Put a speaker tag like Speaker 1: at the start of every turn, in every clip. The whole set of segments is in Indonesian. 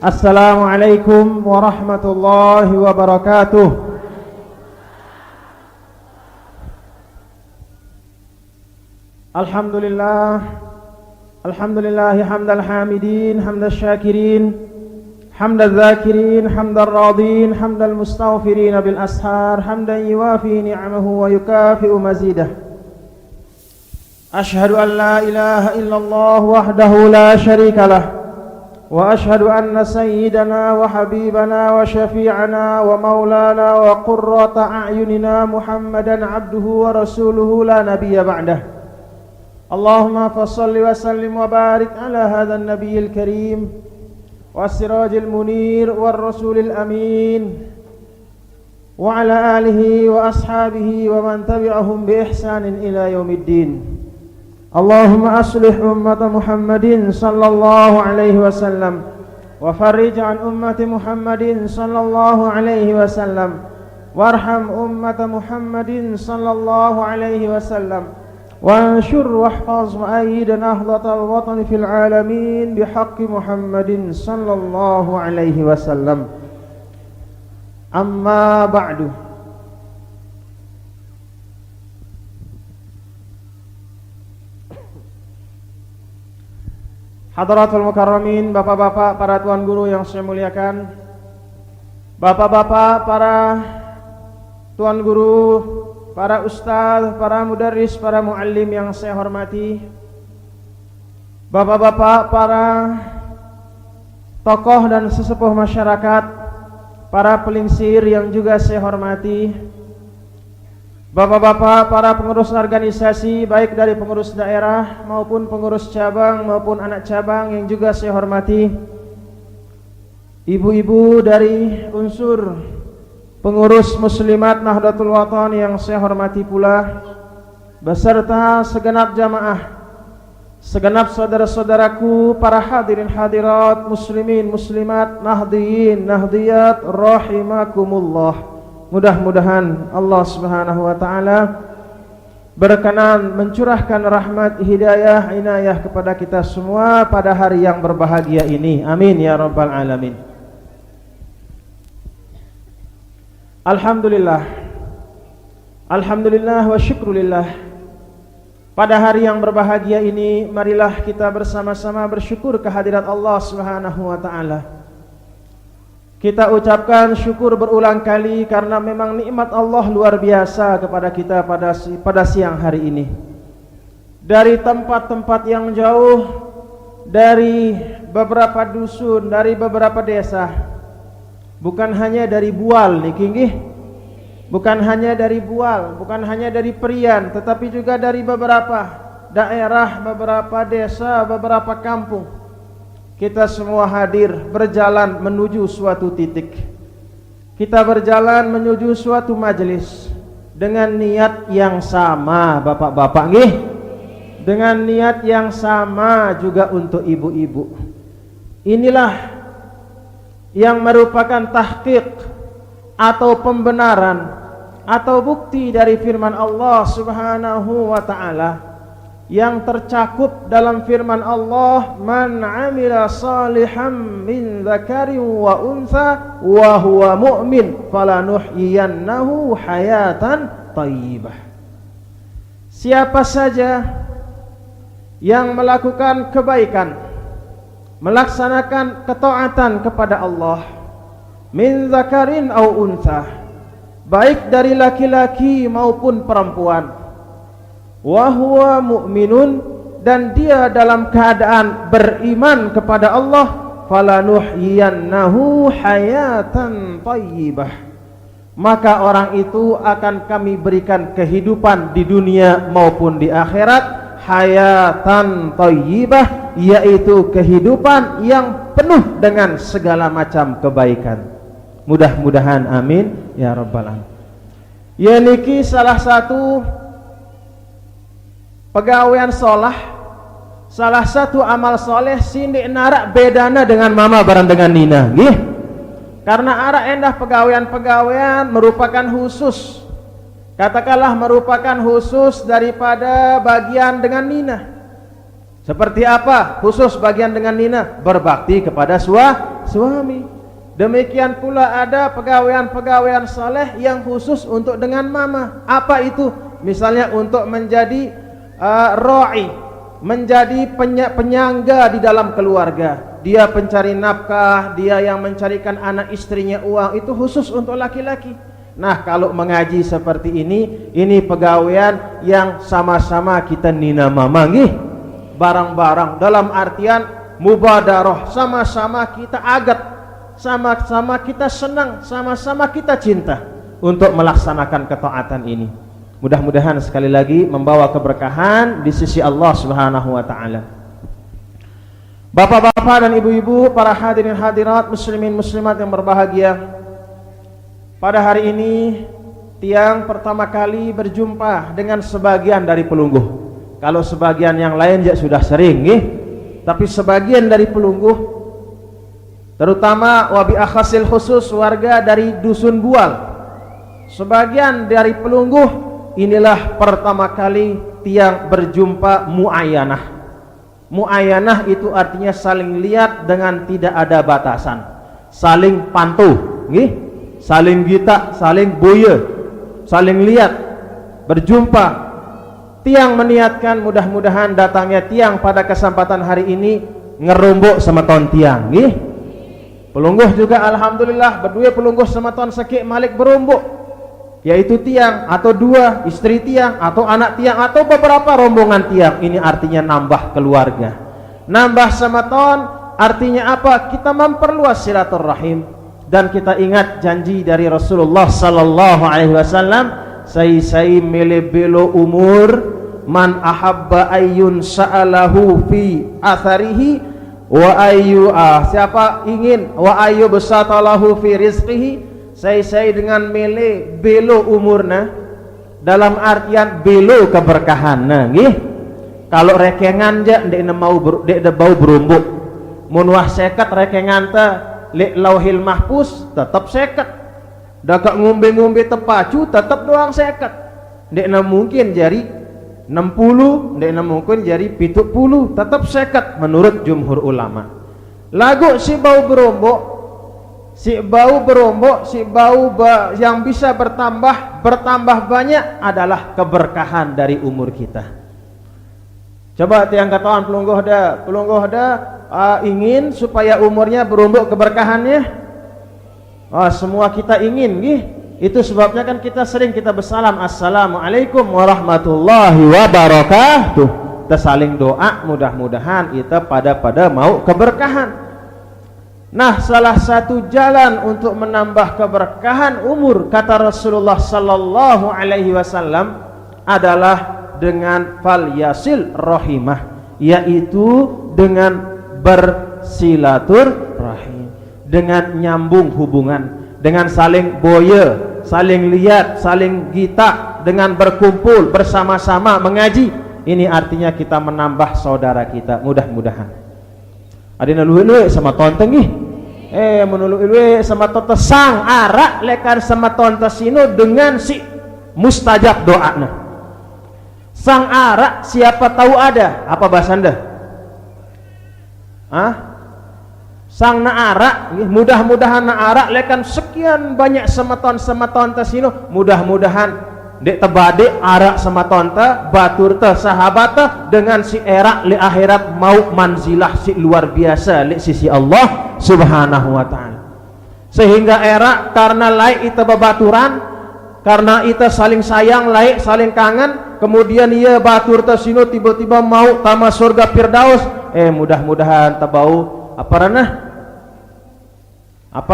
Speaker 1: Assalamualaikum warahmatullahi wabarakatuh. Alhamdulillah, alhamdulillah hamdal hamidin, hamdal syakirin, hamdal zakirin, hamdal radin, hamdal mustaghfirin bil ashar, hamdan yuwafi ni'amahu wa yukafi'u mazidah. Ashhadu an la ilaha illallah wahdahu la syarika lah, wa ashhadu anna sayyidana wa habibana wa syafi'ana wa maulana wa qurrata a'yunina Muhammadan abduhu wa rasuluhu la nabiyya ba'dah. Allahumma fassalli wa sallim wa barik ala hadzal nabiyil karim was-sirajil munir war rasulil amin wa ala alihi wa ashabihi wa man tabi'ahum bi ihsanin ila yaumiddin. Allahumma aslih ummata Muhammadin sallallahu alaihi wasallam wa farrij an ummati Muhammadin sallallahu alaihi wasallam warham ummata Muhammadin sallallahu alaihi wasallam wa anshur wahfaz wa ayyid nahdatal watan fil alamin bihaqqi Muhammadin sallallahu alaihi wasallam. Amma ba'du. Hadratul mukarramin, bapak-bapak para tuan guru yang saya muliakan, bapak-bapak para tuan guru, para ustaz, para mudarris, para muallim yang saya hormati, bapak-bapak para tokoh dan sesepuh masyarakat, para pelingsir yang juga saya hormati, bapak-bapak para pengurus organisasi baik dari pengurus daerah maupun pengurus cabang maupun anak cabang yang juga saya hormati, ibu-ibu dari unsur pengurus muslimat Nahdlatul Watan yang saya hormati pula, beserta segenap jamaah, segenap saudara-saudaraku para hadirin hadirat, muslimin muslimat, nahdiyin nahdiyat rahimakumullah. Mudah-mudahan Allah Subhanahu wa taala berkenan mencurahkan rahmat, hidayah, inayah kepada kita semua pada hari yang berbahagia ini. Amin ya rabbal alamin. Alhamdulillah. Alhamdulillah wa syukrulillah. Pada hari yang berbahagia ini, marilah kita bersama-sama bersyukur kehadirat Allah Subhanahu wa taala. Kita ucapkan syukur berulang kali karena memang nikmat Allah luar biasa kepada kita pada siang hari ini. Dari tempat-tempat yang jauh, dari beberapa dusun, dari beberapa desa, bukan hanya dari Bual niki nggih, bukan hanya dari Bual, bukan hanya dari Perian, tetapi juga dari beberapa daerah, beberapa desa, beberapa kampung. Kita semua hadir berjalan menuju suatu titik. Kita berjalan menuju suatu majelis dengan niat yang sama, bapak-bapak nggih. Dengan niat yang sama juga untuk ibu-ibu. Inilah yang merupakan tahqiq atau pembenaran atau bukti dari firman Allah Subhanahu wa taala yang tercakup dalam firman Allah, man amila salihan min dzakarin wa untha wa huwa mu'min falanuhyiyannahu hayatan thayyibah. Siapa saja yang melakukan kebaikan, melaksanakan ketaatan kepada Allah, min dzakarin au untha, baik dari laki-laki maupun perempuan, wa huwa mu'minun, dan dia dalam keadaan beriman kepada Allah, falanuhyiyannahu hayatan thayyibah, maka orang itu akan kami berikan kehidupan di dunia maupun di akhirat, hayatan thayyibah, yaitu kehidupan yang penuh dengan segala macam kebaikan. Mudah-mudahan amin ya rabbal alamin. Ya niki salah satu pegawaian solah, salah satu amal soleh sindik narak bedana dengan mama barang dengan nina nggih. Karena arak endah pegawaian-pegawaian merupakan khusus, katakanlah merupakan khusus daripada bagian dengan nina. Seperti apa khusus bagian dengan nina? Berbakti kepada suami. Demikian pula ada pegawaian-pegawaian saleh yang khusus untuk dengan mama. Apa itu? Misalnya untuk menjadi ra'i, menjadi penyangga di dalam keluarga. Dia pencari nafkah, dia yang mencarikan anak istrinya uang, itu khusus untuk laki-laki. Nah, kalau mengaji seperti ini pegawaian yang sama-sama kita nina mama nggih. Barang-barang dalam artian mubadarah, sama-sama kita agat, sama-sama kita senang, sama-sama kita cinta untuk melaksanakan ketaatan ini. Mudah-mudahan sekali lagi membawa keberkahan di sisi Allah Subhanahu wa taala. Bapak-bapak dan ibu-ibu, para hadirin hadirat, muslimin muslimat yang berbahagia. Pada hari ini Tiang pertama kali berjumpa dengan sebagian dari pelungguh. Kalau sebagian yang lain ya sudah sering nih, tapi sebagian dari pelungguh, terutama wabi akhasil khusus warga dari Dusun Bual, sebagian dari pelungguh inilah pertama kali Tiang berjumpa muayyanah. Muayyanah itu artinya saling lihat dengan tidak ada batasan, saling pantau, saling gita, saling boya, saling lihat, berjumpa. Tiang meniatkan mudah-mudahan datangnya Tiang pada kesempatan hari ini ngerombok sama ton Tiang, pelungguh juga alhamdulillah berdua pelungguh sama ton sekik malik berombok, yaitu Tiang atau dua istri Tiang atau anak Tiang atau beberapa rombongan Tiang. Ini artinya nambah keluarga, nambah samaton. Artinya apa? Kita memperluas silaturahim. Dan kita ingat janji dari Rasulullah sallallahu alaihi wasallam, sai melebelo umur man ahabba ayyun sa'alahu fi atharihi wa ayyu siapa ingin wa ayyu besatalahu fi rizqihi. Saya dengan mele belo umurna dalam artian belo keberkahan. Nggih. Kalau rekengan je ndek mau ndek bau berumbuk. Mun wah seket rekengan teh lek lauhil mahfuz tetap seket. Dak ngombe-ngombe tepacu tetap doang seket. Ndek mungkin jari 60, ndek mungkin jari 70, tetap seket menurut jumhur ulama. Lagu si bau berumbuk, si bau yang bisa bertambah banyak adalah keberkahan dari umur kita. Coba tiang katawan pelungguh dah ingin supaya umurnya berumbuk keberkahannya. Semua kita ingin, itu sebabnya kan kita sering kita bersalam, assalamualaikum warahmatullahi wabarakatuh. Kita saling doa, mudah-mudahan kita pada mau keberkahan. Nah, salah satu jalan untuk menambah keberkahan umur kata Rasulullah sallallahu alaihi wasallam adalah dengan fal yasil rahimah, yaitu dengan bersilaturahim, dengan nyambung hubungan, dengan saling boya, saling lihat, saling gita, dengan berkumpul bersama-sama mengaji. Ini artinya kita menambah saudara kita. Mudah-mudahan adina luwe-luwe sama tonton menulu luwe sama tonton sang arak lekan sama tonton sino dengan si mustajab doa. Sang arak siapa tahu ada apa bahasa anda? Sang naarak, mudah-mudahan naarak lekan sekian banyak sematon tasino, mudah-mudahan dek tebade arak sematon ta batur ta sahabat ta dengan si erak li akhirat mau manzilah si luar biasa li sisi Allah Subhanahu wa taala. Sehingga erak karena laik ita babaturan, karena ita saling sayang, laik saling kangen, kemudian ia batur ta sino tiba-tiba mau tama surga firdaus. Mudah-mudahan tabau apa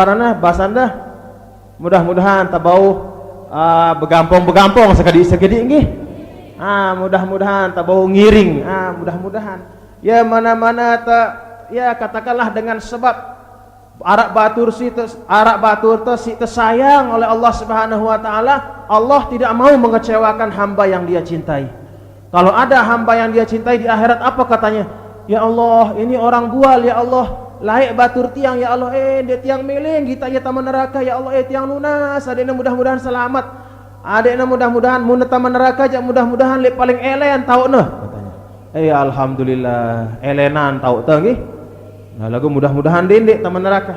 Speaker 1: ranah basanda, mudah-mudahan tabau begampong sekedi nggih. Mudah-mudahan tabau ngiring. Mudah-mudahan ya mana-mana ya katakanlah dengan sebab arak batur si tersayang oleh Allah Subhanahu wa taala. Allah tidak mau mengecewakan hamba yang dia cintai. Kalau ada hamba yang dia cintai di akhirat, apa katanya? Ya Allah, ini orang bual, ya Allah, laik batur tiang, ya Allah, dia tiang meleng kita ya taman neraka, ya Allah, tiang lunas, adena mudah-mudahan selamat, adena mudah-mudahan mun taman neraka aja, mudah-mudahan le paling elen tau nah katanya. Alhamdulillah elenan tau teh nggih. Nah lagu mudah-mudahan dendek teman neraka.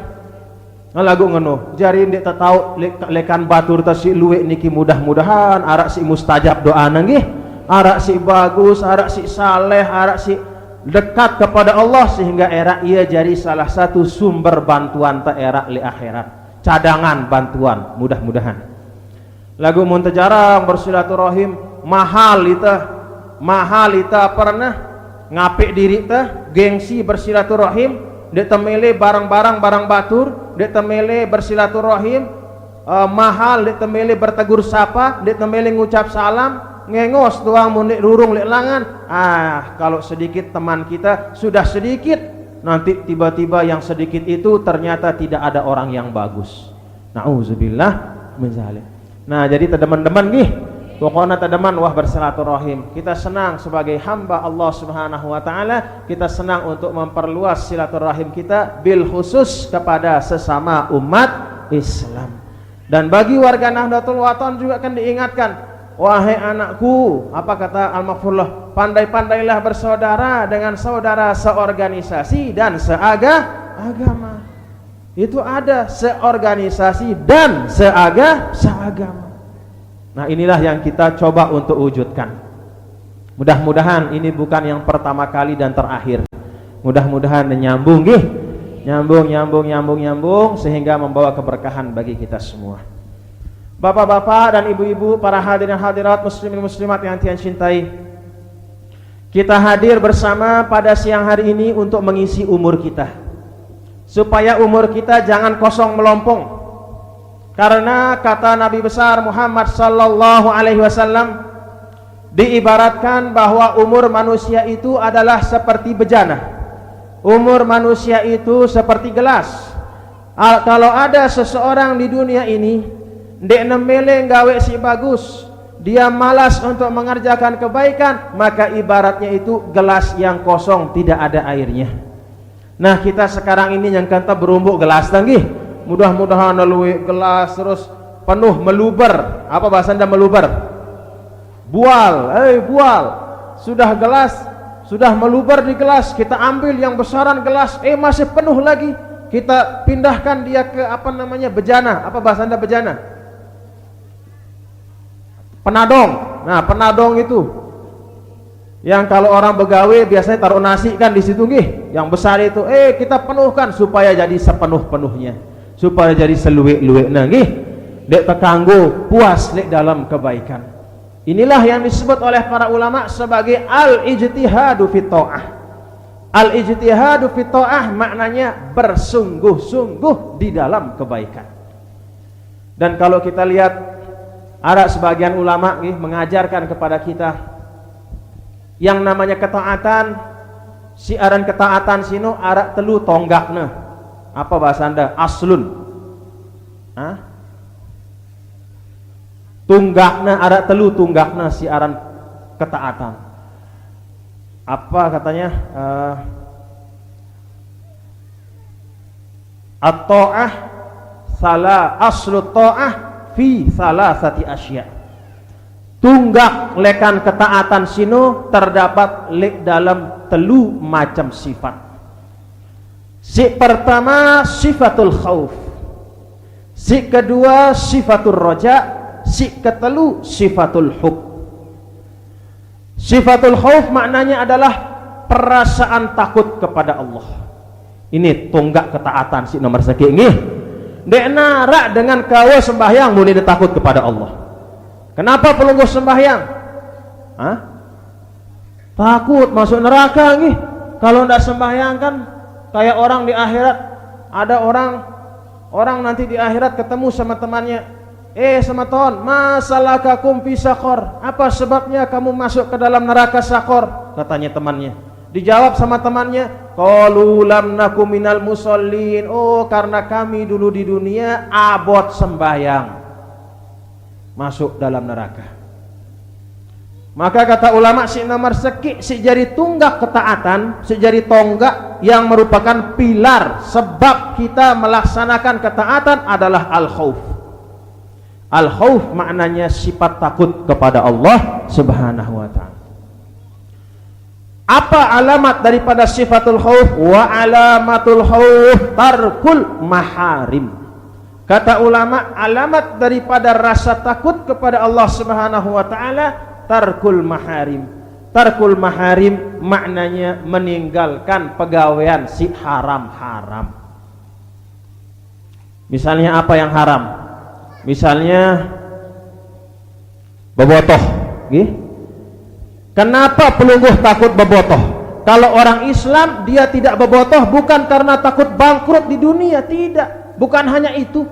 Speaker 1: Nah lagu ngono, jari ndek tak tahu lekan batur ta si luwek niki mudah-mudahan arak si mustajab doa nggih, arak si bagus, arak si saleh, arak si dekat kepada Allah sehingga era ia jadi salah satu sumber bantuan ta era li akhirat, cadangan bantuan mudah-mudahan. Lagu mun jarang bersilaturahim mahal ita pernah ngapik diri ta gengsi bersilaturahim dek temele barang-barang barang batur, dek temele bersilaturahim mahal, dek temele bertegur sapa, dek temele ngucap salam, ngengos doang mun rurung lek langan. Kalau sedikit teman kita sudah sedikit, nanti tiba-tiba yang sedikit itu ternyata tidak ada orang yang bagus. Nauzubillah min zalik. Nah, jadi teman-teman nih, pokoknya teman wah bersilaturahim. Kita senang sebagai hamba Allah Subhanahu wa taala, kita senang untuk memperluas silaturahim kita bil khusus kepada sesama umat Islam. Dan bagi warga Nahdlatul Wathon juga akan diingatkan, wahai anakku, apa kata Al-Maghfurullah, pandai-pandailah bersaudara dengan saudara seorganisasi dan seagama. Itu ada seorganisasi dan seagama. Nah inilah yang kita coba untuk wujudkan. Mudah-mudahan ini bukan yang pertama kali dan terakhir. Mudah-mudahan nyambung gih, nyambung sehingga membawa keberkahan bagi kita semua. Bapak-bapak dan ibu-ibu, para hadirin hadirat muslimin muslimat yang Tuhan cintai, kita hadir bersama pada siang hari ini untuk mengisi umur kita, supaya umur kita jangan kosong melompong. Karena kata Nabi besar Muhammad sallallahu alaihi wasallam, diibaratkan bahwa umur manusia itu adalah seperti bejana. Umur manusia itu seperti gelas. Kalau ada seseorang di dunia ini ndek nemele gawe si bagus, dia malas untuk mengerjakan kebaikan, maka ibaratnya itu gelas yang kosong tidak ada airnya. Nah kita sekarang ini yang kata berumbuk gelas tanggih. Mudah-mudahan lalu gelas terus penuh meluber. Apa bahasa Anda meluber? Bual, bual. Sudah gelas, sudah meluber di gelas, kita ambil yang besaran gelas, masih penuh lagi. Kita pindahkan dia ke apa namanya bejana. Apa bahasa Anda bejana? Penadong. Nah, penadong itu yang kalau orang begawe biasanya taruh nasi kan di situ nggih. Yang besar itu kita penuhkan supaya jadi sepenuh-penuhnya, supaya jadi seluwek-luwekna nggih. Dek tekanggo puas dek dalam kebaikan. Inilah yang disebut oleh para ulama sebagai al-ijtihadu fit ta'ah. Al-ijtihadu fit ta'ah maknanya bersungguh-sungguh di dalam kebaikan. Dan kalau kita lihat ada sebagian ulama nih mengajarkan kepada kita yang namanya ketaatan, siaran ketaatan sino arak telu tonggakna. Apa bahasa Anda? Aslun. Tunggakna arak telu tunggakna siaran ketaatan. Apa katanya? At-ta'ah aslu ta'ah fi salasati asya. Tunggak lekan ketaatan sino terdapat lek dalam telu macam sifat. Si pertama sifatul khauf, si kedua sifatul roja, si ketelu sifatul hub. Sifatul khauf maknanya adalah perasaan takut kepada Allah. Ini tunggak ketaatan si nomor sekian nggih. Dek narak dengan kau sembahyang muni takut kepada Allah. Kenapa pelungguh sembahyang? Takut masuk neraka nggih. Kalau ndak sembahyang kan kayak orang di akhirat, ada orang nanti di akhirat ketemu sama temannya, sematon, masalakakum fi saqar? Apa sebabnya kamu masuk ke dalam neraka saqar? Katanya temannya. Dijawab sama temannya, qalu lam nakum minal musallin. Oh, karena kami dulu di dunia abot sembahyang, masuk dalam neraka. Maka kata ulama si nomor seki, si jari tunggak ketaatan, si jari tonggak yang merupakan pilar sebab kita melaksanakan ketaatan adalah al-khauf. Al-khauf maknanya sifat takut kepada Allah Subhanahu wa ta'ala. Apa alamat daripada sifatul khauf? Wa alamatul khauf tarkul maharim. Kata ulama, alamat daripada rasa takut kepada Allah Subhanahu wa taala tarkul maharim. Tarkul maharim maknanya meninggalkan pegawaian si haram-haram. Misalnya apa yang haram? Misalnya bebotoh, Kenapa pelungguh takut bebotoh? Kalau orang Islam dia tidak bebotoh bukan karena takut bangkrut di dunia, tidak. Bukan hanya itu,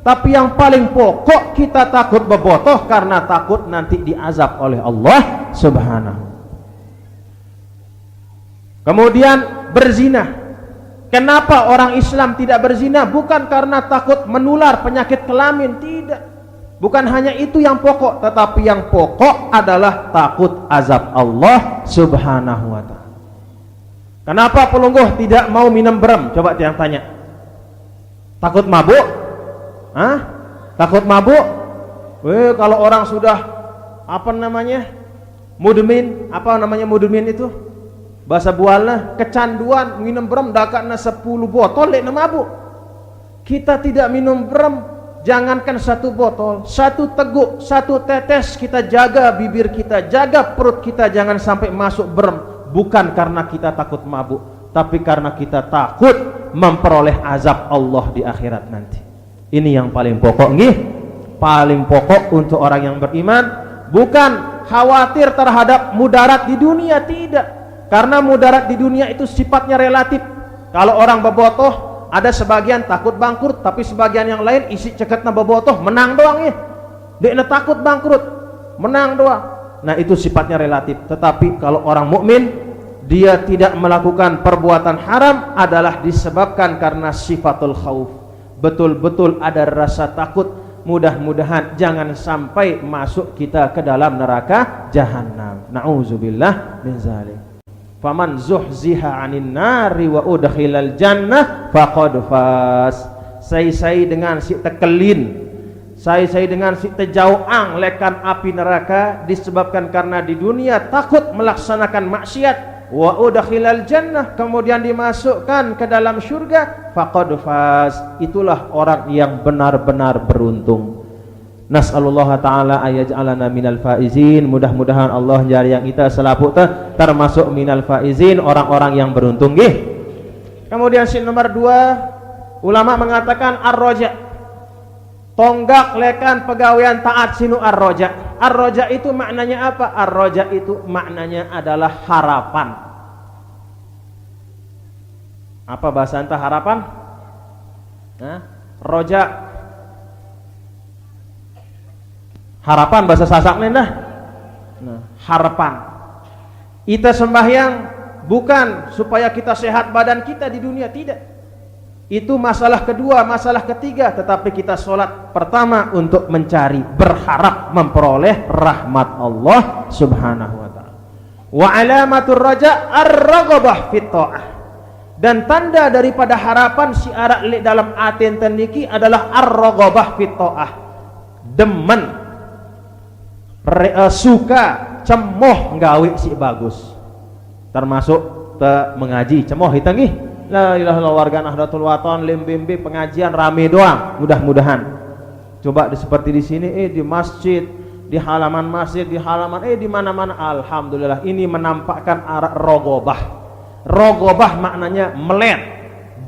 Speaker 1: tapi yang paling pokok kita takut bebotoh karena takut nanti diazab oleh Allah Subhanahu. Kemudian berzina. Kenapa orang Islam tidak berzina? Bukan karena takut menular penyakit kelamin, tidak. Bukan hanya itu yang pokok, tetapi yang pokok adalah takut azab Allah Subhanahu wa ta'ala. Kenapa pelungguh tidak mau minum berem? Coba yang tanya. Takut mabuk? Hah? Takut mabuk? Kalau orang sudah mudmin, mudmin itu? Bahasa bualna kecanduan minum berem dakana 10 botol lek mabuk. Kita tidak minum berem. Jangankan 1 botol, 1 teguk, 1 tetes, kita jaga bibir kita, jaga perut kita jangan sampai masuk berem. Bukan karena kita takut mabuk, tapi karena kita takut memperoleh azab Allah di akhirat nanti. Ini yang paling pokok, paling pokok untuk orang yang beriman. Bukan khawatir terhadap mudarat di dunia, tidak. Karena mudarat di dunia itu sifatnya relatif. Kalau orang bebotoh, ada sebagian takut bangkrut, tapi sebagian yang lain isi ceketna bobotoh menang doang Dia takut bangkrut, menang doang. Nah itu sifatnya relatif. Tetapi kalau orang mukmin dia tidak melakukan perbuatan haram adalah disebabkan karena sifatul khauf. Betul-betul ada rasa takut. Mudah-mudahan jangan sampai masuk kita ke dalam neraka jahanam. Na'udzubillah min zalik. Faman zuhziha 'anil nari wa udkhilal jannah faqad faz. Sai dengan si tekelin, sai dengan si tejauang lekan api neraka disebabkan karena di dunia takut melaksanakan maksiat, wa udkhilal jannah kemudian dimasukkan ke dalam surga, faqad faz. Itulah orang yang benar-benar beruntung. Nas'alullah ta'ala ayaj'alana minal faizin. Mudah-mudahan Allah jari yang kita selaput termasuk minal faizin, orang-orang yang beruntung. Kemudian nomor 2, ulama mengatakan ar-roja, tonggak lekan pegawaian taat sinu ar-roja. Ar-roja itu maknanya apa? Ar-roja itu maknanya adalah harapan. Apa bahasa anta harapan? Roja, harapan bahasa Sasaknya harapan. Kita sembahyang bukan supaya kita sehat badan kita di dunia, tidak. Itu masalah kedua, masalah ketiga. Tetapi kita sholat pertama untuk mencari, berharap memperoleh rahmat Allah Subhanahu wa ta'ala. Wa alamatur raja ar-raghabah fit ta'ah. Dan tanda daripada harapan si arak dalam aten niki adalah ar-raghabah fit ta'ah. Demen, suka, cemoh nggawi si bagus, termasuk mengaji cemoh itu la ilaha illallah warga Nahdlatul Wathon limbimbi pengajian rame doang. Mudah-mudahan coba seperti di sini di masjid, di halaman masjid, di halaman di mana-mana, alhamdulillah ini menampakkan arah rogobah. Rogobah maknanya melet,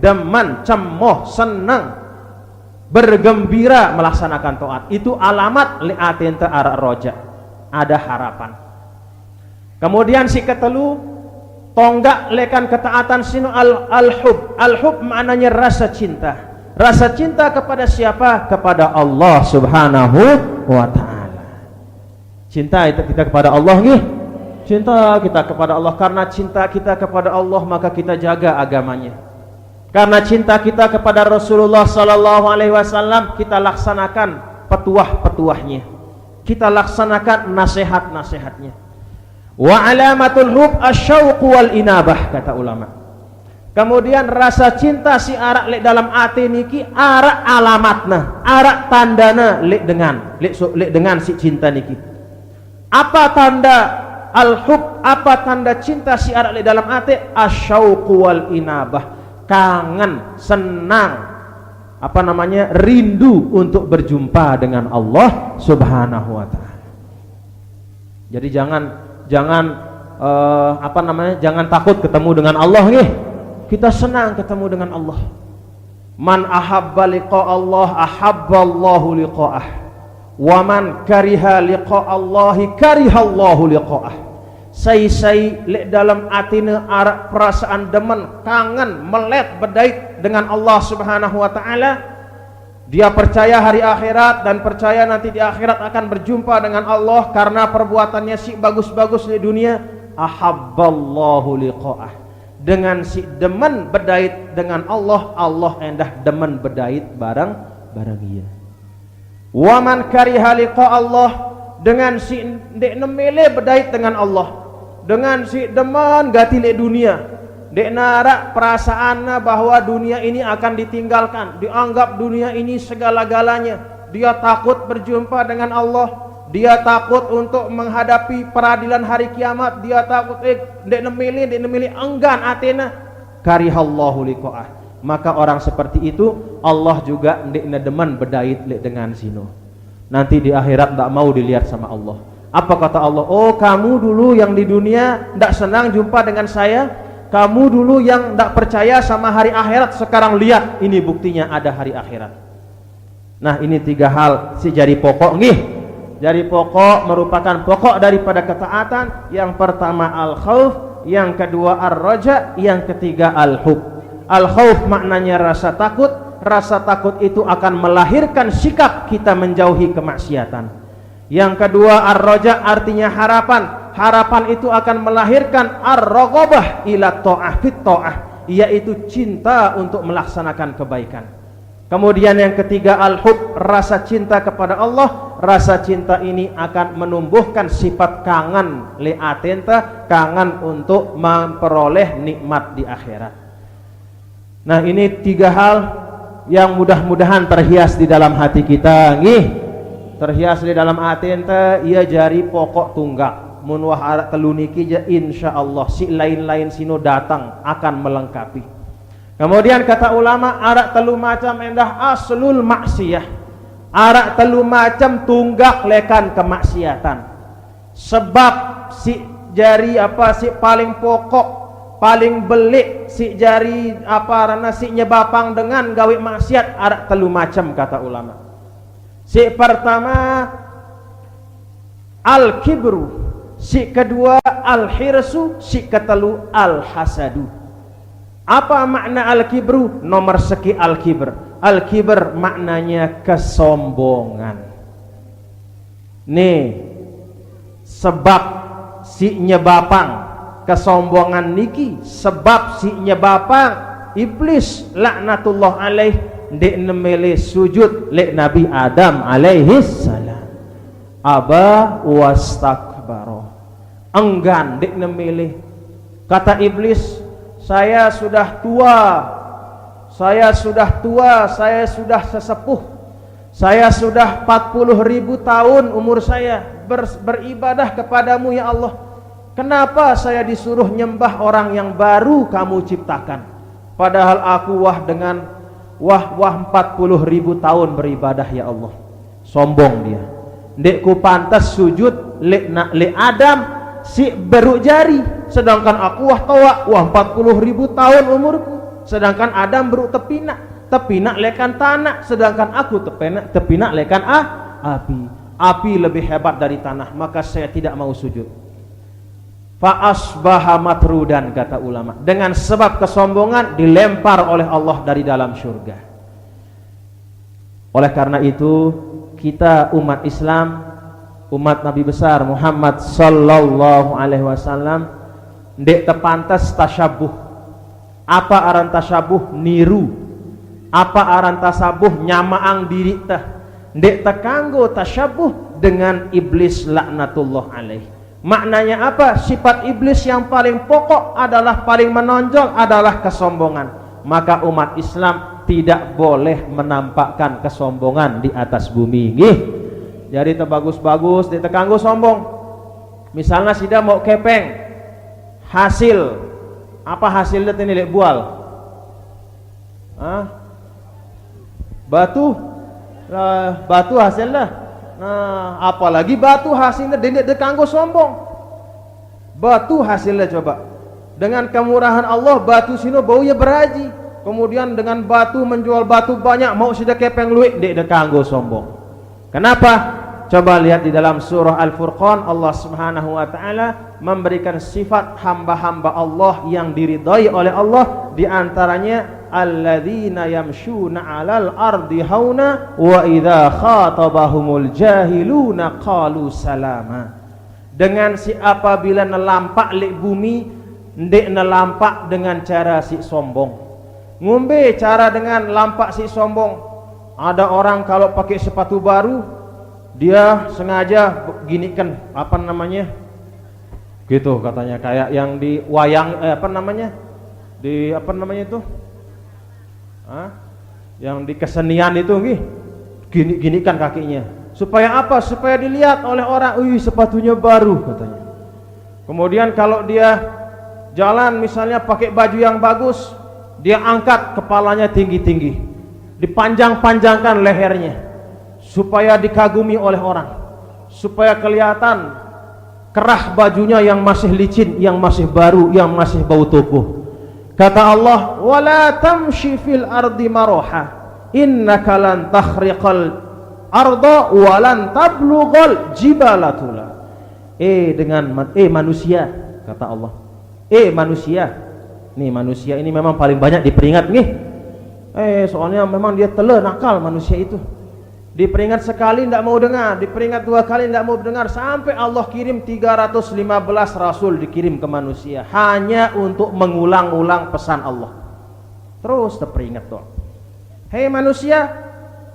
Speaker 1: demen, cemoh, senang, bergembira melaksanakan taat. Itu alamat li'atin ta'ara roja, ada harapan. Kemudian si ketelu, tonggak lekan ketaatan sinu al-hub. Al-hub maknanya rasa cinta. Rasa cinta kepada siapa? Kepada Allah Subhanahu wa ta'ala. Cinta kita kepada Allah cinta kita kepada Allah. Karena cinta kita kepada Allah maka kita jaga agamanya. Karena cinta kita kepada Rasulullah sallallahu alaihi wasallam kita laksanakan petuah-petuahnya. Kita laksanakan nasihat-nasihatnya. Wa alamatul hub asyauq wal inabah, kata ulama. Kemudian rasa cinta si arak lek dalam ati niki arak alamatna, arak tandana lek dengan si cinta niki. Apa tanda Al-hub, apa tanda cinta si arak di dalam ati? Asyauqu wal inabah, kangen, senang, apa namanya, rindu untuk berjumpa dengan Allah Subhanahu wa taala. Jadi jangan apa namanya, jangan takut ketemu dengan Allah nih. Kita senang ketemu dengan Allah. Man ahabba liqa Allah ahabballahu liqa'ah. Wa man kariha liqa Allahi karihallahu liqa'ah. Sai lek dalam atina arak perasaan demen, kangen, melet, bedait dengan Allah Subhanahu wa taala. Dia percaya hari akhirat dan percaya nanti di akhirat akan berjumpa dengan Allah karena perbuatannya si bagus-bagus di dunia. Ahabballahu liqa'ah. Dengan si demen bedait dengan Allah, Allah endah demen bedait barang ia. Wa man kariha liqa Allah, dengan si ndek nemele bedait dengan Allah, dengan si demen gati le dunia, dek narak perasaannya bahwa dunia ini akan ditinggalkan, dianggap dunia ini segala-galanya. Dia takut berjumpa dengan Allah, dia takut untuk menghadapi peradilan hari kiamat, dia takut dek nemili enggan atena. Karihallahu liqa'ah. Maka orang seperti itu Allah juga ndek nedeman bedait dengan sino. Nanti di akhirat tak mau dilihat sama Allah. Apa kata Allah? Oh, kamu dulu yang di dunia ndak senang jumpa dengan saya, kamu dulu yang ndak percaya sama hari akhirat, sekarang lihat ini buktinya ada hari akhirat. Nah, ini tiga hal si jari pokok nih. Jari pokok merupakan pokok daripada ketaatan. Yang pertama al-khauf, yang kedua ar-raja, yang ketiga al-hub. Al-khauf maknanya rasa takut. Rasa takut itu akan melahirkan sikap kita menjauhi kemaksiatan. Yang kedua ar-raja artinya harapan. Harapan itu akan melahirkan ar-raghabah ila ta'ah fit ta'ah, yaitu cinta untuk melaksanakan kebaikan. Kemudian yang ketiga al-hub, rasa cinta kepada Allah. Rasa cinta ini akan menumbuhkan sifat kangen li'atenta, kangen untuk memperoleh nikmat di akhirat. Nah, ini tiga hal yang mudah-mudahan terhias di dalam hati kita nih. Terhias di dalam hati ente, ia jari pokok tunggak. Mun wah arak telu niki ja insyaallah si lain-lain sino datang akan melengkapi. Kemudian kata ulama, arak telu macam endah aslul maksiyah. Arak telu macam tunggak lekan kemaksiatan. Sebab si jari apa si paling pokok, paling belik si jari apa rana si nyebapang dengan gawe maksiat arak telu macam kata ulama. Si pertama al-kibru, si kedua al-hirsu, si ketelu al-hasadu. Apa makna al-kibru? Nomor seki al-kibr. Al-kibr maknanya kesombongan. Nih, sebab si nyebapang kesombongan niki, sebab si nyebapang iblis laknatullah alaih ndek nemele sujud lek Nabi Adam alaihi salam. Aba wastakbaro, enggan ndek nemele. Kata iblis, saya sudah tua, saya sudah sesepuh, saya sudah 40.000 tahun umur saya beribadah kepadamu ya Allah. Kenapa saya disuruh nyembah orang yang baru kamu ciptakan? Padahal aku dengan 40.000 tahun beribadah ya Allah. Sombong dia. Ndekku pantas sujud le Adam si beruk jari, sedangkan aku toa 40.000 tahun umurku. Sedangkan Adam beruk tepinak lekan tanah, sedangkan aku tepinak lekan api. Api lebih hebat dari tanah, maka saya tidak mau sujud. Fa asbaha matrudan, kata ulama. Dengan sebab kesombongan dilempar oleh Allah dari dalam surga. Oleh karena itu, kita umat Islam, umat Nabi besar Muhammad sallallahu alaihi wasallam, ndek tepantas tasyabuh. Apa aran tasyabuh? Niru. Apa aran tasyabuh? Nyamaang diri teh. Ndek tekanggo tasyabuh dengan iblis laknatullah alaih. Maknanya apa? Sifat iblis yang paling pokok adalah, paling menonjol adalah kesombongan. Maka umat Islam tidak boleh menampakkan kesombongan di atas bumi. Jadi terbagus-bagus ditekanggo sombong. Misalnya sida mau kepeng hasil apa hasilnya ini lek bual? Batu batu hasilnya. Nah, apalagi batu hasilnya dendek dekanggo sombong. Batu hasilnya coba. Dengan kemurahan Allah batu sino baunya beraji. Kemudian dengan batu menjual batu banyak mau sida kepeng luik dek dekanggo sombong. Kenapa? Coba lihat di dalam surah Al-Furqan, Allah Subhanahu wa taala memberikan sifat hamba-hamba Allah yang diridhai oleh Allah, di antaranya alladzina yamshuna 'alal ardi hauna wa idza khatabahumul jahiluna qalu salama. Dengan si apabila nelampak lek bumi ndek nelampak dengan cara si sombong. Ngombe cara dengan lampak si sombong. Ada orang kalau pakai sepatu baru dia sengaja ginikan apa namanya gitu katanya, kayak yang di wayang apa namanya itu yang di kesenian itu ginikan kakinya supaya apa, supaya dilihat oleh orang, sepatunya baru katanya. Kemudian kalau dia jalan misalnya pakai baju yang bagus, dia angkat kepalanya tinggi-tinggi, dipanjang-panjangkan lehernya supaya dikagumi oleh orang, supaya kelihatan kerah bajunya yang masih licin, yang masih baru, yang masih bau tubuh. Kata Allah, wala tamshi fil ardi maraha innaka lan takhriqal arda wa lan tablughal jibala tula. Manusia, kata Allah, manusia, nih manusia ini memang paling banyak diperingat nih. Soalnya memang dia tele nakal manusia itu. Diperingat sekali tidak mau dengar, diperingat 2 kali tidak mau dengar, sampai Allah kirim 315 rasul dikirim ke manusia hanya untuk mengulang-ulang pesan Allah. Terus terperingat doang. Hei manusia,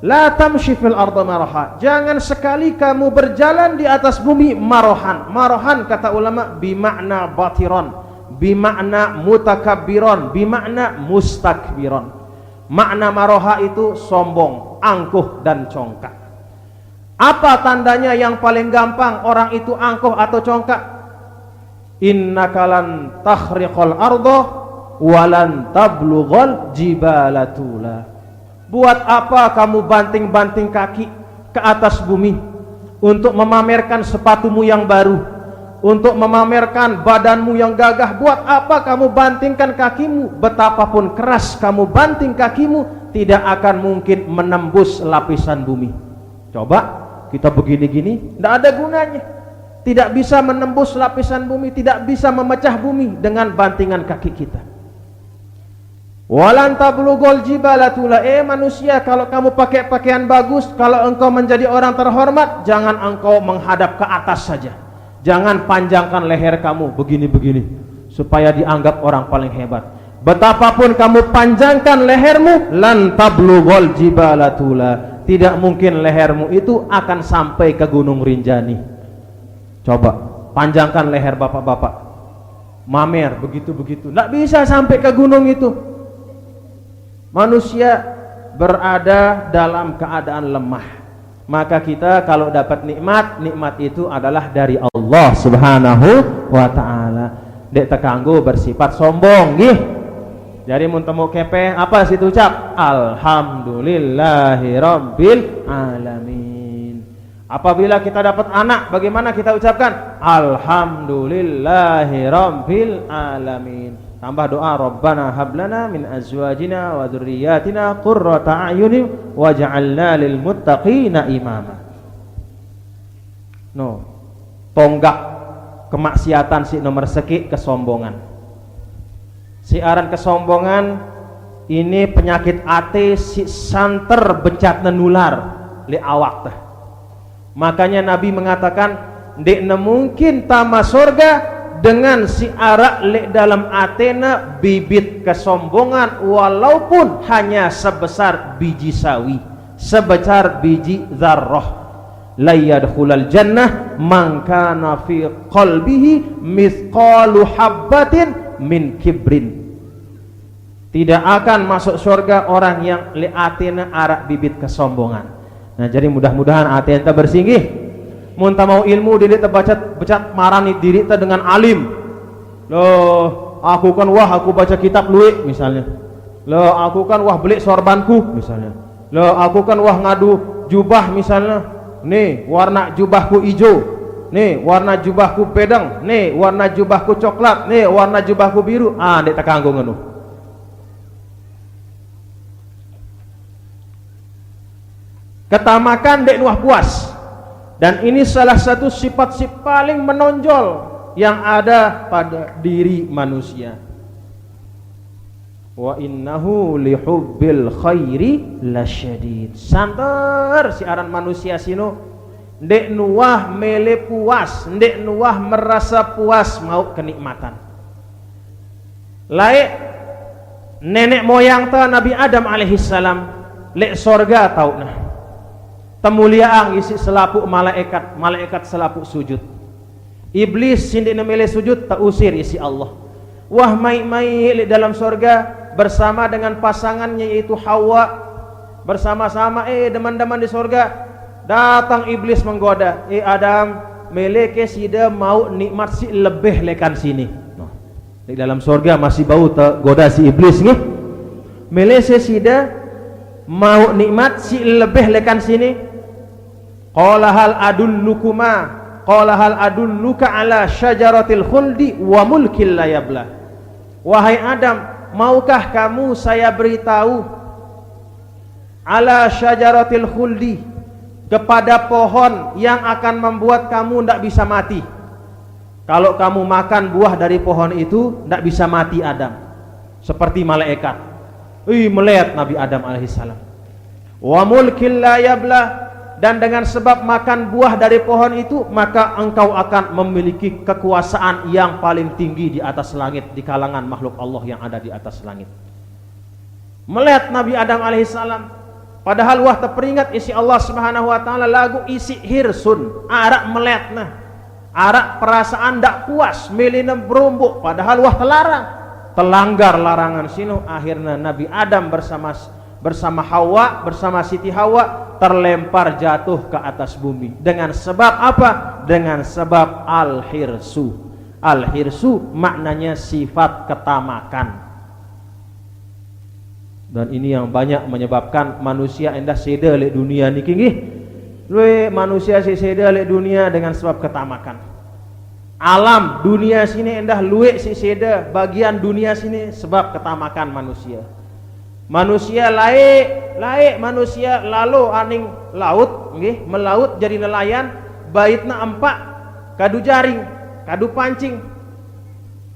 Speaker 1: la tamshi fil ardi maraha, jangan sekali kamu berjalan di atas bumi marahan. Marahan kata ulama bimakna batiron, bimakna mutakabbiron, bimakna mustakbiron. Makna maroha itu sombong, angkuh dan congkak. Apa tandanya yang paling gampang orang itu angkuh atau congkak? Innaka lan takhriqal arda walan tablughal jibalatula. Buat apa kamu banting-banting kaki ke atas bumi untuk memamerkan sepatumu yang baru, untuk memamerkan badanmu yang gagah? Buat apa kamu bantingkan kakimu? Betapapun keras kamu banting kakimu, tidak akan mungkin menembus lapisan bumi. Coba kita begini-gini, tidak ada gunanya. Tidak bisa menembus lapisan bumi, tidak bisa memecah bumi dengan bantingan kaki kita. Walan tablughal jibalatula. Manusia, kalau kamu pakai pakaian bagus, kalau engkau menjadi orang terhormat, jangan engkau menghadap ke atas saja. Jangan panjangkan leher kamu begini-begini supaya dianggap orang paling hebat. Betapapun kamu panjangkan lehermu, lan tablughal jibalatula, tidak mungkin lehermu itu akan sampai ke Gunung Rinjani. Coba panjangkan leher bapak-bapak, mamer begitu-begitu, tidak bisa sampai ke gunung itu. Manusia berada dalam keadaan lemah. Maka kita kalau dapat nikmat, nikmat itu adalah dari Allah Subhanahu wa ta'ala. Dek tekanggo bersifat sombong gih. Jadi mun temu kepeng apa situ ucap? Alhamdulillahi rabbil alamin. Apabila kita dapat anak, bagaimana kita ucapkan? Alhamdulillahi rabbil alamin. Tambah doa, Rabbana hablana min azwajina wa dzurriyyatina qurrata a'yunin waj'alna lil muttaqina imama. Tonggak kemaksiatan si nomor seki kesombongan. Siaran kesombongan ini penyakit ate si santer becat nenular li awak teh. Makanya Nabi mengatakan, "Ndek mungkin tama surga dengan si arak lek dalam atena bibit kesombongan walaupun hanya sebesar biji sawi, sebesar biji zarrah. La yadkhulul jannah man kana fi qalbihi mithqalu habbatin min kibrin." Tidak akan masuk surga orang yang li atena arak bibit kesombongan. Nah, jadi mudah-mudahan hati ente bersih nggih. mun ta mau ilmu diri ta becat marani diri ta dengan alim. Loh, aku kan wah aku baca kitab luwih misalnya. Loh, aku kan wah beli sorbanku misalnya. Loh, aku kan wah ngadu jubah misalnya. Nih, warna jubahku hijau. Nih, warna jubahku pedang. Nih, warna jubahku coklat. Nih, warna jubahku biru. Ah, dek tak kanggo ngono. Ketamakan dek nuah puas. Dan ini salah satu sifat-sifat paling menonjol yang ada pada diri manusia. Wa innahu lihubbil khairi lasyadid. Santer si aran manusia sino ndek nuah mele puas, ndek nuah merasa puas mau kenikmatan. Laik nenek moyang ta Nabi Adam alaihissalam lek sorga tauna. Temuliaan isi selapuk malaikat, malaikat selapuk sujud. Iblis sindek mele sujud tak usir isi Allah. Wah mai-mai lek dalam sorga bersama dengan pasangannya yaitu Hawa, bersama-sama teman-teman di sorga. Datang iblis menggoda, Adam, meleke sida mau nikmat si lebih lekan sini. No. Di dalam surga masih bau tergoda si iblis nih. Meleke sida mau nikmat si lebih lekan sini. Qala hal adulluka ala syajaratil khuldi wa mulkil la yabla. Wahai Adam, maukah kamu saya beritahu ala syajaratil khuldi, kepada pohon yang akan membuat kamu tidak bisa mati. Kalau kamu makan buah dari pohon itu tidak bisa mati Adam, seperti malaikat. Melihat Nabi Adam alaihissalam. Wa mulkil la yabla, dan dengan sebab makan buah dari pohon itu maka engkau akan memiliki kekuasaan yang paling tinggi di atas langit, di kalangan makhluk Allah yang ada di atas langit. Melihat Nabi Adam alaihissalam. Padahal wah teringat isi Allah Subhanahu wa taala lagu isi hirsun, arak meletna, arak perasaan ndak puas, milina berumbuk, padahal wah telarang, telanggar larangan sino. Akhirnya Nabi Adam bersama Hawa, bersama Siti Hawa terlempar jatuh ke atas bumi. Dengan sebab apa? Dengan sebab al-hirsu. Al-hirsu maknanya sifat ketamakan. Dan ini yang banyak menyebabkan manusia endah seda lek dunia niki nggih. Luwe manusia seda lek dunia dengan sebab ketamakan. Alam dunia sini endah luwe seda bagian dunia sini sebab ketamakan manusia. Manusia laik manusia lalu aning laut nggih, melaut jadi nelayan, baitna empak, kadu jaring, kadu pancing.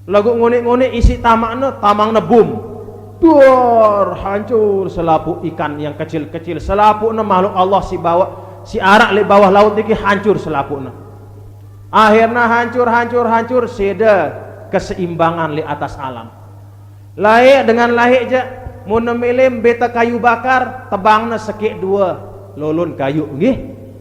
Speaker 1: Lagu ngone-ngone isi tamakna, tamangna bum. Duar hancur selaput ikan yang kecil-kecil, selaputna makhluk Allah si arak le bawah laut niki hancur selaputna. Akhirnya hancur seda keseimbangan li atas alam. Laik dengan laik je mun memelem beta kayu bakar tebangna sekek dua lolon kayu nggih.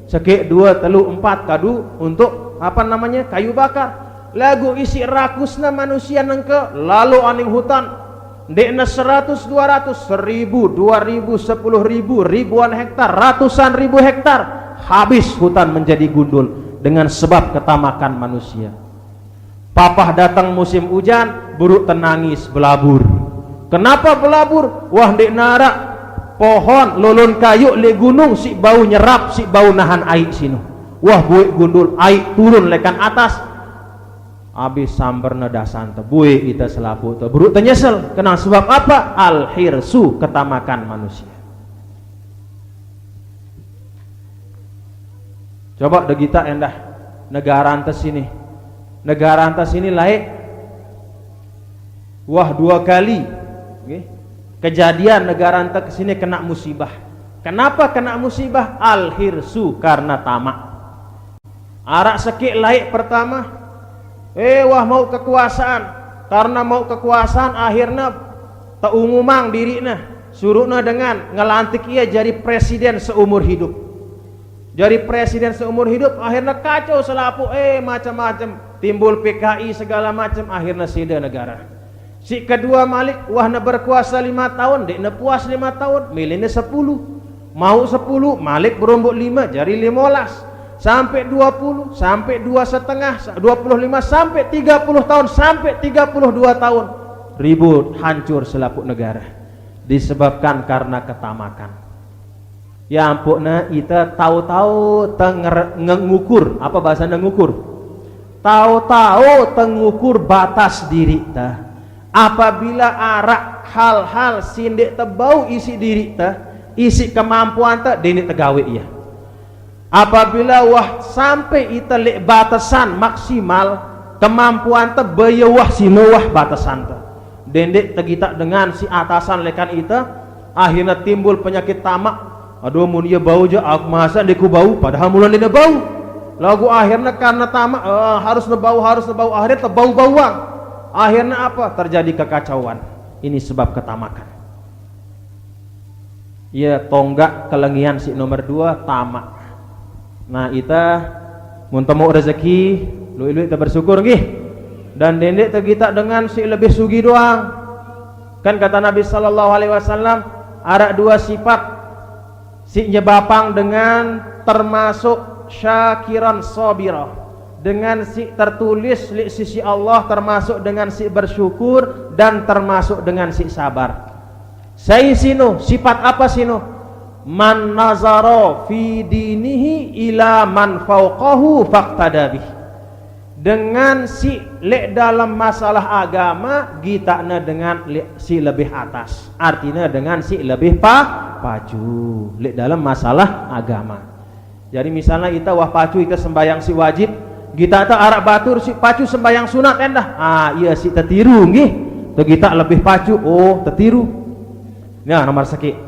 Speaker 1: Sekek dua telu empat kadu untuk apa namanya kayu bakar. Lagu isi rakusna manusia nengke lalu aning hutan. Dekna 100, 200, 1000, 2000, 10.000, ribuan hektar, ratusan ribu hektar, habis hutan menjadi gundul dengan sebab ketamakan manusia. Papah datang musim hujan, buruk tenangis belabur. Kenapa belabur? Wah dek narak pohon lolon kayu le gunung si bau nyerap, si bau nahan air sino. Wah buik gundul, air turun lekan atas. Habis sambar nadasan tebuih kita selapu buruk tenyesel. Kenal sebab apa? Al-hirsu, ketamakan manusia. Coba kita endah negara antas ini. Negara antas ini laik. Wah 2 kali kejadian negara antas kesini kena musibah. Kenapa kena musibah? Al-hirsu, karena tamak. Arak sekik laik pertama. Wah mau kekuasaan, karena mau kekuasaan akhirnya taungumang dirina, suruhna dengan ngelantik ia jadi presiden seumur hidup. Jadi presiden seumur hidup akhirnya kacau selapu macam-macam, timbul PKI segala macam, akhirnya sida negara. Si kedua Malik wah na berkuasa 5 tahun, dek na puas 5 tahun, milihnya 10. Mau 10, Malik berombok 5 jadi 15. sampai 20, sampai 2,5, 25, sampai 30 tahun, sampai 32 tahun. Ribut, hancur selaput negara. Disebabkan karena ketamakan. Ya ampun, kita tahu-tahu ngukur, apa bahasa ngukur? Tahu-tahu tengukur batas diri ta. Apabila arak hal-hal sindik tebau isi diri ta, isi kemampuan ta, dini tegawe ya. Apabila wah sampai ita lek batasan maksimal kemampuan ta bayawah sinowah batasan ta, dendek tegita dengan si atasan lekan ita, akhirnya timbul penyakit tamak. Aduh mun ieu bau je aku masa deku bau padahal mulan dina bau. Lagu akhirnya karena tamak harus nebau akhirnya tebau-bauan. Akhirnya apa? Terjadi kekacauan. Ini sebab ketamakan. Ya tonggak kelengian si nomor 2 tamak. Nah ita mun temu rezeki lu-lu kita bersyukur nggih. Dan dendek kita dengan si lebih sugi doang. Kan kata Nabi sallallahu alaihi wasallam ada 2 sifat si nyebapang dengan termasuk syakiran sabira, dengan si tertulis li sisi Allah termasuk dengan si bersyukur dan termasuk dengan si sabar. Saya sino sifat apa sino? Man nazara fi dinihi ila man fauqahu faqtadabih. Dengan si lek dalam masalah agama gitakna dengan si lebih atas, artinya dengan si lebih pacu lek dalam masalah agama. Jadi misalnya kita wah pacu kita sembayang si wajib, kita tak arak batur si pacu sembayang sunat endah. Iya si tertiru nggih. Tu kita lebih pacu, oh tertiru. Nah nomor seki.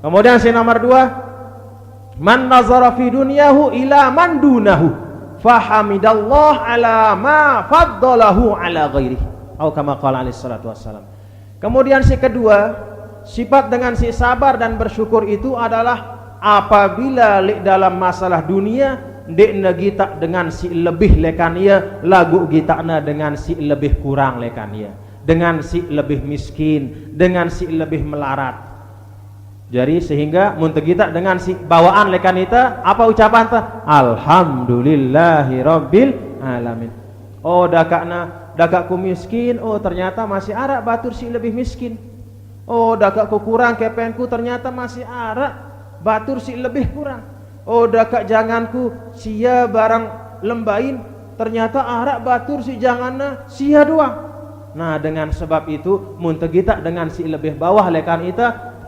Speaker 1: Kemudian si nomor 2, man nazara fi dunyahu ila man dunahu fahamidallah ala ma faddalahu ala ghairihi. Atau kama qala alaihi salatu wassalam. Kemudian si kedua, sifat dengan si sabar dan bersyukur itu adalah apabila dalam masalah dunia dekna kita dengan si lebih lekan ia, lagu kita dengan si lebih kurang lekan ia, dengan si lebih miskin, dengan si lebih melarat. Jadi sehingga muntah kita dengan si bawaan lekan kita, apa ucapan ta? Alhamdulillahi rabbil alamin. Oh dakakku miskin, oh ternyata masih arak batur si lebih miskin. Oh dakakku kurang kepenku, ternyata masih arak batur si lebih kurang. Oh dakak janganku sia barang lembain, ternyata arak batur si janganna sia doang. Nah dengan sebab itu muntah kita dengan si lebih bawah lekan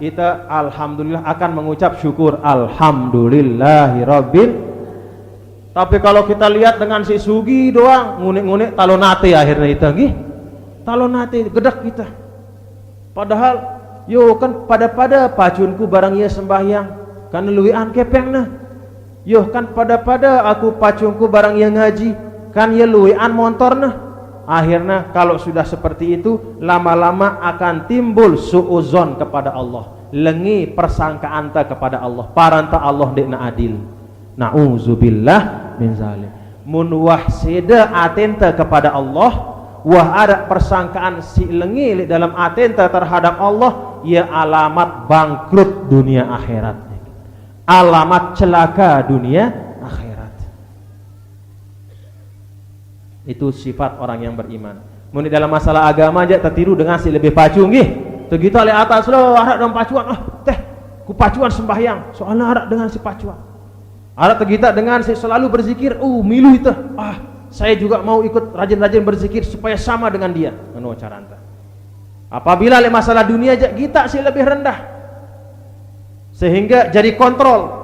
Speaker 1: kita alhamdulillah akan mengucap syukur alhamdulillahi rabbil. Tapi kalau kita lihat dengan si sugi doang ngunik-ngunik talonate akhirnya kita nggih. Talonate gedak kita. Padahal yo kan pada pacunku barang ia sembahyang kan luwian kepengna. Yo kan pada aku pacungku barang ia ngaji kan ia luwian montorna. Akhirnya kalau sudah seperti itu lama-lama akan timbul suuzon kepada Allah, lengi persangkaan ta kepada Allah, paranta Allah dekna adil. Nauzubillah min zalim. Mun wah seda atenta kepada Allah, wah ada persangkaan si lengi dalam atenta terhadap Allah, ia alamat bangkrut dunia akhirat, alamat celaka dunia akhirat. Itu sifat orang yang beriman. Mun dalam masalah agama aja tertiru dengan si lebih pacu nggih. Teu kita le atas lo harap dalam pacuan, ku pacuan sembahyang, soalnya harap dengan si pacuan. Harap kita dengan si selalu berzikir, milu itu. Saya juga mau ikut rajin-rajin berzikir supaya sama dengan dia. Anu caranta. Apabila le masalah dunia aja kita si lebih rendah. Sehingga jadi kontrol.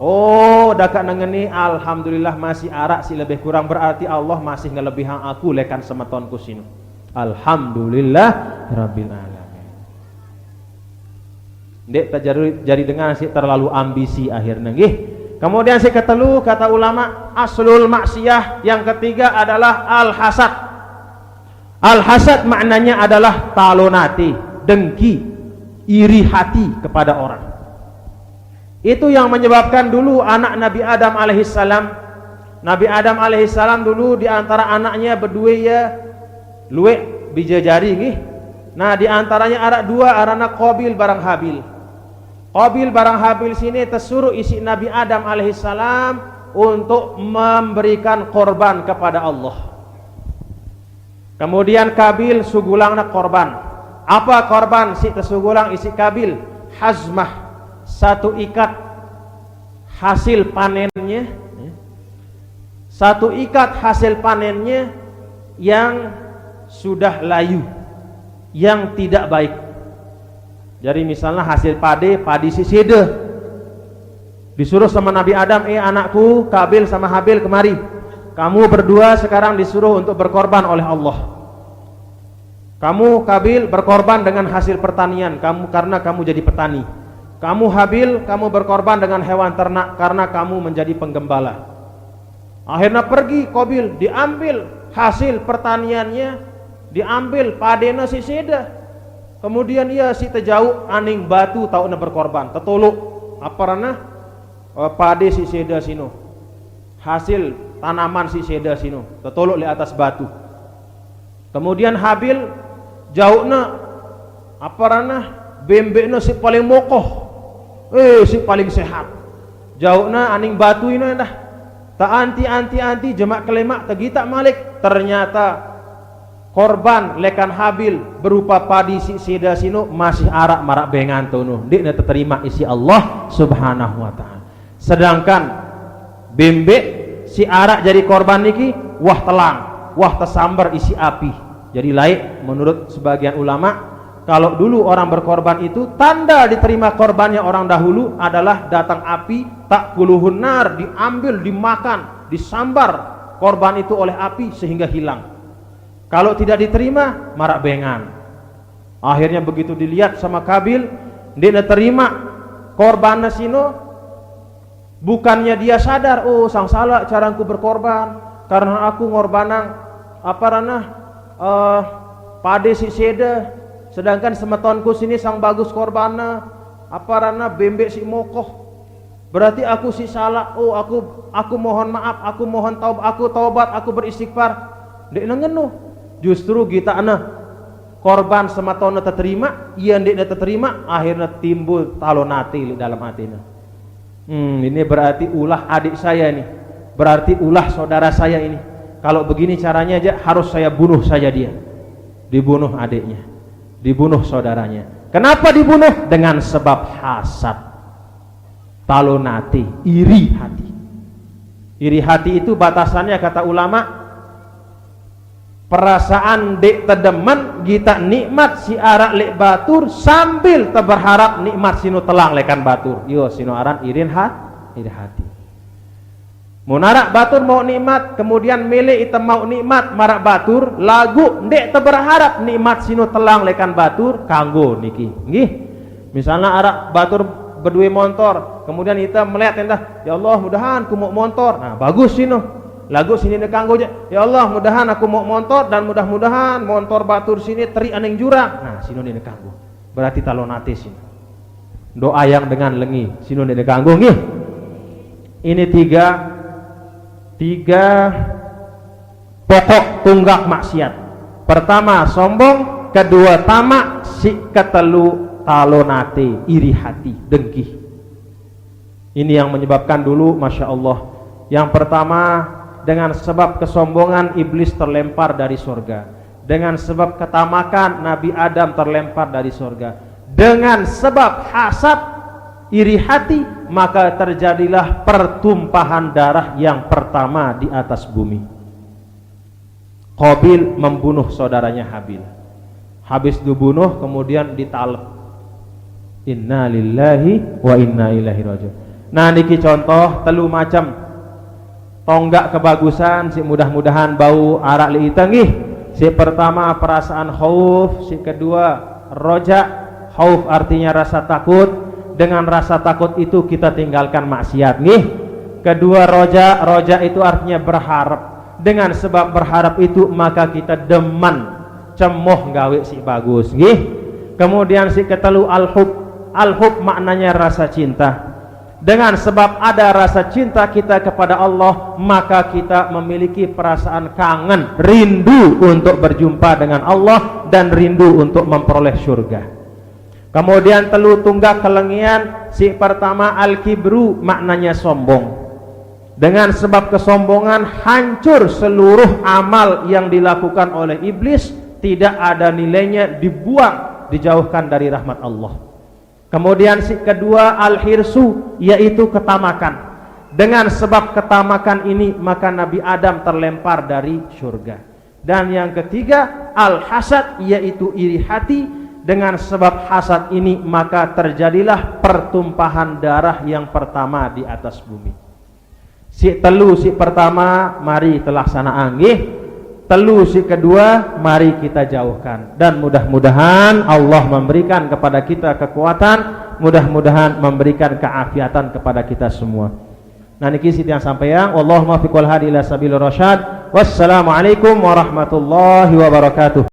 Speaker 1: Oh dakak nangeni alhamdulillah masih arak si lebih kurang, berarti Allah masih ngelebihan aku lekan semetonku sini. Alhamdulillah rabbil alamin. Dek jadi dengan si terlalu ambisi akhirnya nggih. Kemudian si ketelu kata ulama aslul maksiyah yang ketiga adalah al-hasad. Al-hasad maknanya adalah talonati, dengki, iri hati kepada orang. Itu yang menyebabkan dulu anak Nabi Adam alaihissalam. Nabi Adam alaihissalam dulu diantara anaknya berdua ya luwe bija jari nggih. Nah diantaranya ada 2 arana Qabil barang Habil. Qabil barang Habil sini tersuruh isi Nabi Adam alaihissalam untuk memberikan korban kepada Allah. Kemudian Kabil sugulangna korban. Apa korban si tesugulang isi Kabil? Hazmah, satu ikat hasil panennya, satu ikat hasil panennya yang sudah layu, yang tidak baik. Jadi misalnya hasil padi siside, disuruh sama Nabi Adam, anakku Kabil sama Habil kemari, kamu berdua sekarang disuruh untuk berkorban oleh Allah. Kamu Kabil berkorban dengan hasil pertanian kamu, karena kamu jadi petani. Kamu Habil, kamu berkorban dengan hewan ternak karena kamu menjadi penggembala. Akhirnya pergi Kabil, diambil hasil pertaniannya, diambil padena si seda. Kemudian ia si tejauh aning batu tauna berkorban, tetuluk aparana pade si seda sino, hasil tanaman si seda sino, tetuluk di atas batu. Kemudian Habil jauhna aparana bembekna si paling mokoh, si paling sehat, jauhna aning batu ini dah tak anti jemak kelemak tegita malik. Ternyata korban lekan Habil berupa padi si seda sino masih arak marak bengan tunuh, dia terima isi Allah subhanahu wa ta'ala. Sedangkan bembek si arak jadi korban niki wah telang, wah tersambar isi api. Jadi laik menurut sebagian ulama, kalau dulu orang berkorban itu tanda diterima korbannya orang dahulu adalah datang api, tak kuluhun nar, diambil, dimakan, disambar korban itu oleh api sehingga hilang. Kalau tidak diterima marak bengan. Akhirnya begitu dilihat sama Kabil, dia terima korban sino, bukannya dia sadar, oh sang salah caraku berkorban karena aku ngorbanang pade si seda, sedangkan semetonku sini sang bagus korbana bembek si mokoh. Berarti aku si salah. Oh aku mohon maaf, aku mohon taubat, aku beristighfar. Dek ngenuh. Justru kita korban sematona terterima, iya dek terterima, akhirnya timbul talonati di dalam hatinya. Ini berarti ulah adik saya nih, berarti ulah saudara saya ini. Kalau begini caranya aja harus saya bunuh saja dia. Dibunuh adiknya, dibunuh saudaranya. Kenapa dibunuh? Dengan sebab hasad, talonati, iri hati. Iri hati itu batasannya kata ulama, perasaan dek tedemen kita nikmat si arak lek batur sambil berharap nikmat sino telang lekan batur. Yo sino aran iri hati. Munarak batur mau nikmat, kemudian milih itu mau nikmat marak batur, lagu ndek berharap nikmat sino telang lekan batur kanggo niki. Nggih. Misalnya arak batur berdua motor, kemudian kita melihat entah, ya Allah mudahan aku mau motor. Nah, bagus sino. Lagu sini kanggo aja. Ya Allah mudahan aku mau motor dan mudah-mudahan motor batur sini teri aning jurang. Nah, sino ini kanggo. Berarti talonate sini. Doa yang dengan lengi, sino ini kanggo nggih. Ini tiga pokok tunggak maksiat. Pertama sombong, kedua tamak, si ketelu talonate, iri hati, dengki. Ini yang menyebabkan dulu Masya Allah. Yang pertama, dengan sebab kesombongan iblis terlempar dari surga. Dengan sebab ketamakan Nabi Adam terlempar dari surga. Dengan sebab hasad, iri hati, maka terjadilah pertumpahan darah yang pertama di atas bumi. Qabil membunuh saudaranya Habil. Habis dibunuh kemudian ditalep. Inna lillahi wa inna ilaihi rajiun. Nah niki contoh telu macam tonggak kebagusan, si mudah-mudahan bau arak li itangih. Si pertama perasaan khauf, si kedua roja. Khauf artinya rasa takut. Dengan rasa takut itu kita tinggalkan maksiat nih. Kedua roja itu artinya berharap. Dengan sebab berharap itu maka kita demen cemoh gawe si bagus nih. Kemudian si ketelu al-hub maknanya rasa cinta. Dengan sebab ada rasa cinta kita kepada Allah, maka kita memiliki perasaan kangen, rindu untuk berjumpa dengan Allah dan rindu untuk memperoleh surga. Kemudian telu tunggak kelengian, si pertama al-kibru maknanya sombong. Dengan sebab kesombongan hancur seluruh amal yang dilakukan oleh iblis, tidak ada nilainya, dibuang, dijauhkan dari rahmat Allah. Kemudian si kedua al-hirsu, yaitu ketamakan. Dengan sebab ketamakan ini maka Nabi Adam terlempar dari surga. Dan yang ketiga al-hasad, yaitu iri hati. Dengan sebab hasad ini maka terjadilah pertumpahan darah yang pertama di atas bumi. Si telu si pertama mari telaksanaan nggih, telu si kedua mari kita jauhkan. Dan mudah-mudahan Allah memberikan kepada kita kekuatan, mudah-mudahan memberikan keafiatan kepada kita semua. Nah niki sitiang sampeyan, Allahumma fiqhul hadi ila sabilir rasyad. Wassalamualaikum warahmatullahi wabarakatuh.